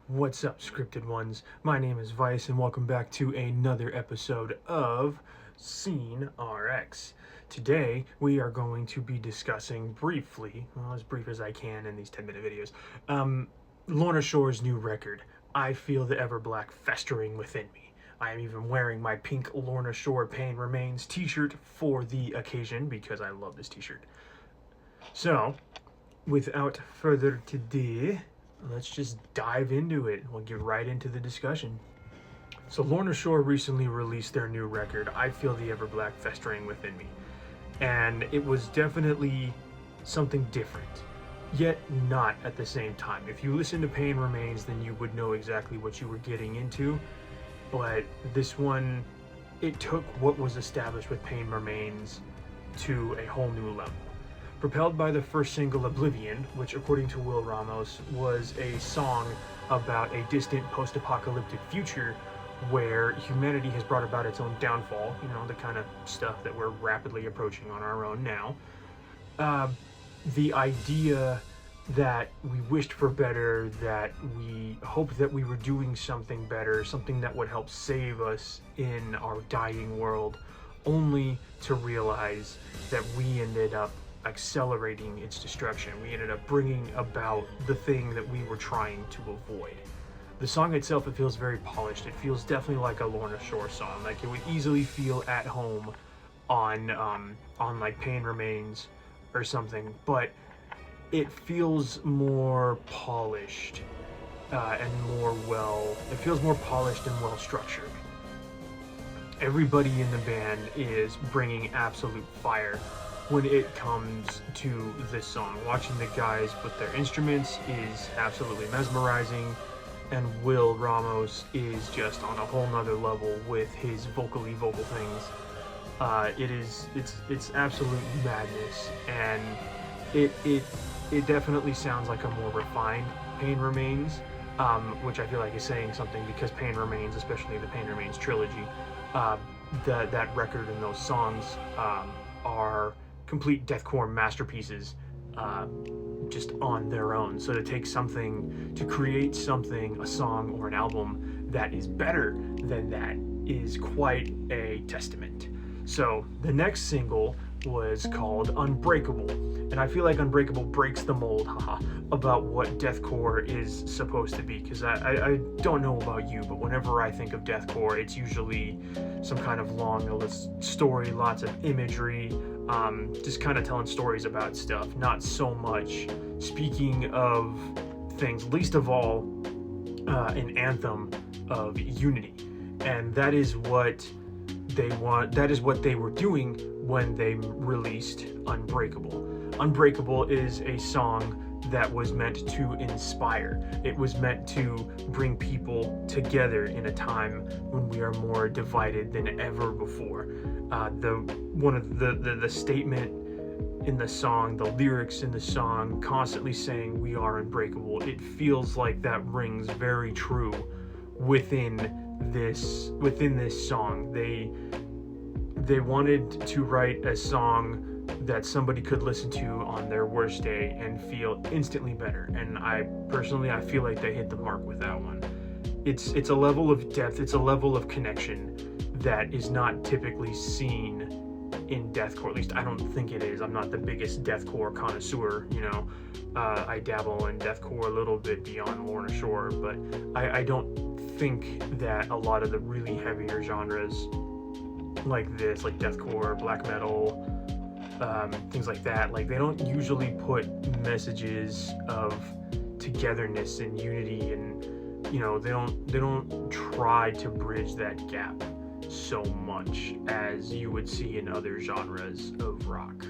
What's up, scripted ones? My name is Vice, and welcome back to another episode of Scene RX. Today, we are going to be discussing briefly, well, as brief as I can in these 10-minute videos, Lorna Shore's new record, I Feel the Everblack Festering Within Me. I am even wearing my pink Lorna Shore Pain Remains t-shirt for the occasion because I love this t-shirt. So, without further ado, let's just dive into it. We'll get right into the discussion. So Lorna Shore recently released their new record, I Feel the Everblack Festering Within Me. And it was definitely something different, yet not at the same time. If you listen to Pain Remains, then you would know exactly what you were getting into. But this one, it took what was established with Pain Remains to a whole new level. Propelled by the first single, Oblivion, which according to Will Ramos was a song about a distant post-apocalyptic future where humanity has brought about its own downfall, you know, the kind of stuff that we're rapidly approaching on our own now. The idea that we wished for better, that we hoped that we were doing something better, something that would help save us in our dying world, only to realize that we ended up accelerating its destruction. We ended up bringing about the thing that we were trying to avoid. The song itself, it feels very polished. It feels definitely like a Lorna Shore song. Like it would easily feel at home on like Pain Remains or something, but it feels more polished and more it feels more polished and well structured. Everybody in the band is bringing absolute fire when it comes to this song. Watching the guys with their instruments is absolutely mesmerizing, and Will Ramos is just on a whole nother level with his vocal things. It's absolute madness, and it definitely sounds like a more refined Pain Remains, which I feel like is saying something because Pain Remains, especially the Pain Remains trilogy, that record and those songs are complete deathcore masterpieces just on their own. So to take something, to create something, a song or an album that is better than that is quite a testament. So the next single was called Unbreakable, and I feel like Unbreakable breaks the mold, about what deathcore is supposed to be, because I don't know about you, but whenever I think of deathcore, it's usually some kind of long story, lots of imagery, just kind of telling stories about stuff, not so much speaking of things, least of all an anthem of unity. And that is what they want, that is what they were doing when they released Unbreakable. Unbreakable is a song that was meant to inspire. It was meant to bring people together in a time when we are more divided than ever before. The statement in the song, the lyrics in the song, constantly saying we are unbreakable. It feels like that rings very true within this song. They wanted to write a song that somebody could listen to on their worst day and feel instantly better. And I feel like they hit the mark with that one. It's a level of depth, it's a level of connection that is not typically seen in deathcore. At least I don't think it is. I'm not the biggest deathcore connoisseur, you know. I dabble in deathcore a little bit beyond Lorna Shore, but I don't think that a lot of the really heavier genres like this, like deathcore, black metal, things like that, like they don't usually put messages of togetherness and unity, and you know, they don't try to bridge that gap so much as you would see in other genres of rock.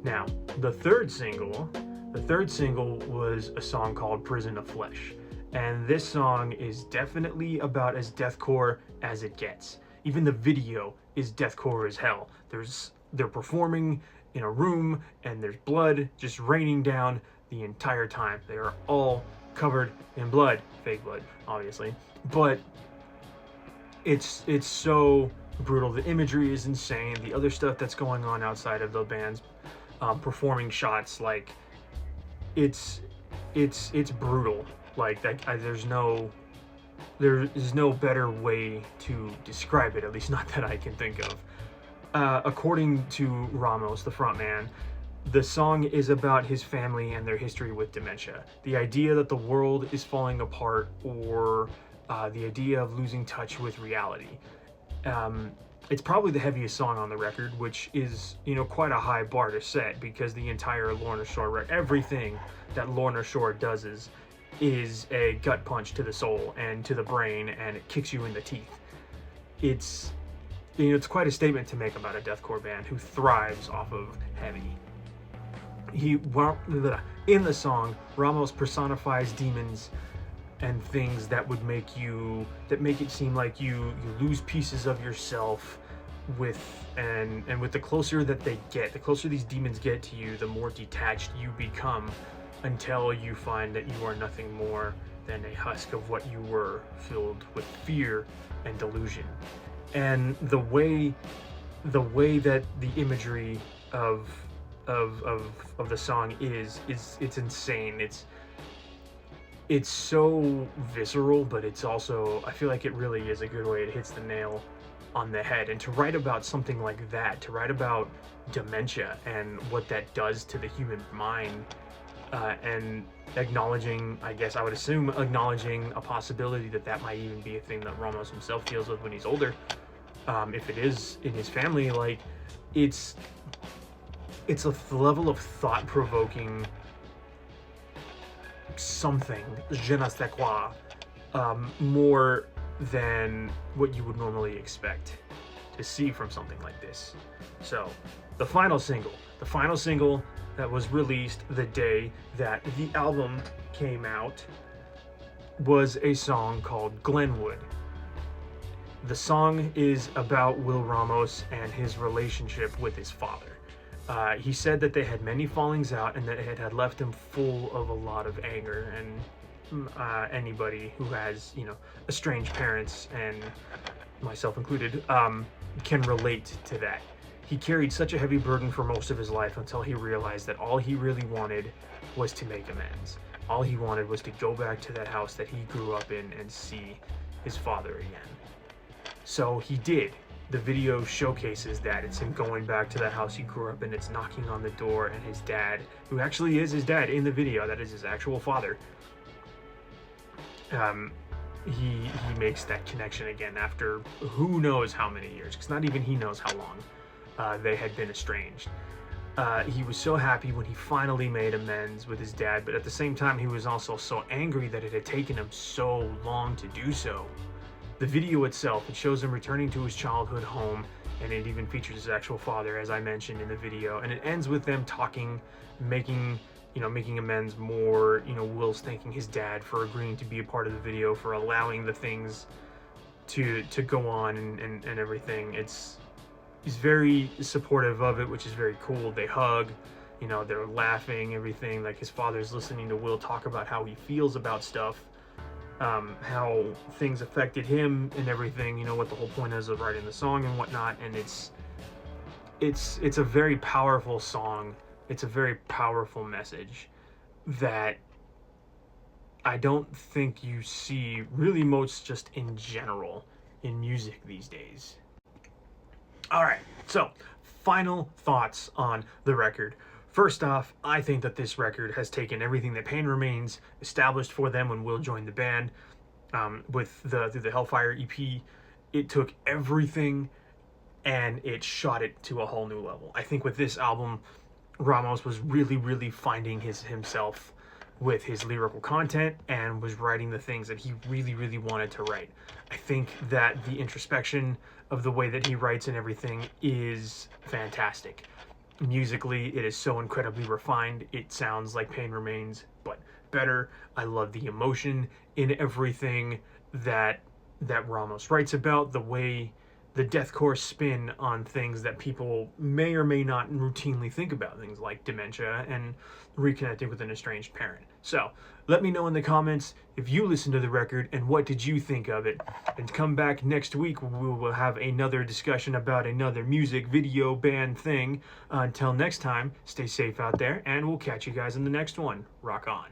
Now, the third single was a song called Prison of Flesh, and this song is definitely about as deathcore as it gets. Even the video is deathcore as hell. They're performing in a room and there's blood just raining down the entire time. They are all covered in blood, fake blood, obviously, but it's so brutal. The imagery is insane. The other stuff that's going on outside of the band's performing shots, like it's brutal. Like that, there is no better way to describe it, at least not that I can think of. According to Ramos, the frontman, the song is about his family and their history with dementia. The idea that the world is falling apart, or the idea of losing touch with reality. It's probably the heaviest song on the record, which is, quite a high bar to set, because the entire Lorna Shore, everything that Lorna Shore does is a gut punch to the soul and to the brain, and it kicks you in the teeth. It's quite a statement to make about a deathcore band who thrives off of heavy. In the song, Ramos personifies demons and things that make it seem like you lose pieces of yourself with the closer that they get, the closer these demons get to you, the more detached you become, until you find that you are nothing more than a husk of what you were, filled with fear and delusion. And the way that the imagery of the song is it's insane. It's so visceral, but it's also, I feel like it really is a good way. It hits the nail on the head. And to write about something like that, to write about dementia and what that does to the human mind, and acknowledging, I guess I would assume, acknowledging a possibility that might even be a thing that Ramos himself deals with when he's older, if it is in his family. Like, it's a level of thought-provoking something, je ne sais quoi, more than what you would normally expect to see from something like this. So, the final single that was released the day that the album came out was a song called Glenwood. The song is about Will Ramos and his relationship with his father. He said that they had many fallings out and that it had left him full of a lot of anger, and anybody who has, estranged parents, and myself included, can relate to that. He carried such a heavy burden for most of his life until he realized that all he really wanted was to make amends. All he wanted was to go back to that house that he grew up in and see his father again. So he did. The video showcases that. It's him going back to that house he grew up in. It's knocking on the door, and his dad, who actually is his dad in the video, that is his actual father, he makes that connection again after who knows how many years, because not even he knows how long they had been estranged. He was so happy when he finally made amends with his dad, but at the same time he was also so angry that it had taken him so long to do so. The video itself, it shows him returning to his childhood home, and it even features his actual father, as I mentioned in the video, and it ends with them talking, making amends more. Will's thanking his dad for agreeing to be a part of the video, for allowing the things to go on and everything. He's very supportive of it, which is very cool. They hug, they're laughing, everything. Like, his father's listening to Will talk about how he feels about stuff, how things affected him and everything, what the whole point is of writing the song and whatnot. And it's a very powerful song. It's a very powerful message that I don't think you see really much just in general in music these days. Alright, so final thoughts on the record. First off, I think that this record has taken everything that Pain Remains established for them when Will joined the band, through the Hellfire EP. It took everything and it shot it to a whole new level. I think with this album, Ramos was really, really finding himself with his lyrical content, and was writing the things that he really, really wanted to write. I think that the introspection of the way that he writes and everything is fantastic. Musically, it is so incredibly refined. It sounds like Pain Remains, but better. I love the emotion in everything that Ramos writes about, the way the deathcore spin on things that people may or may not routinely think about, things like dementia and reconnecting with an estranged parent. So let me know in the comments if you listened to the record and what did you think of it. And come back next week, we will have another discussion about another music, video, band thing. Until next time, stay safe out there, and we'll catch you guys in the next one. Rock on.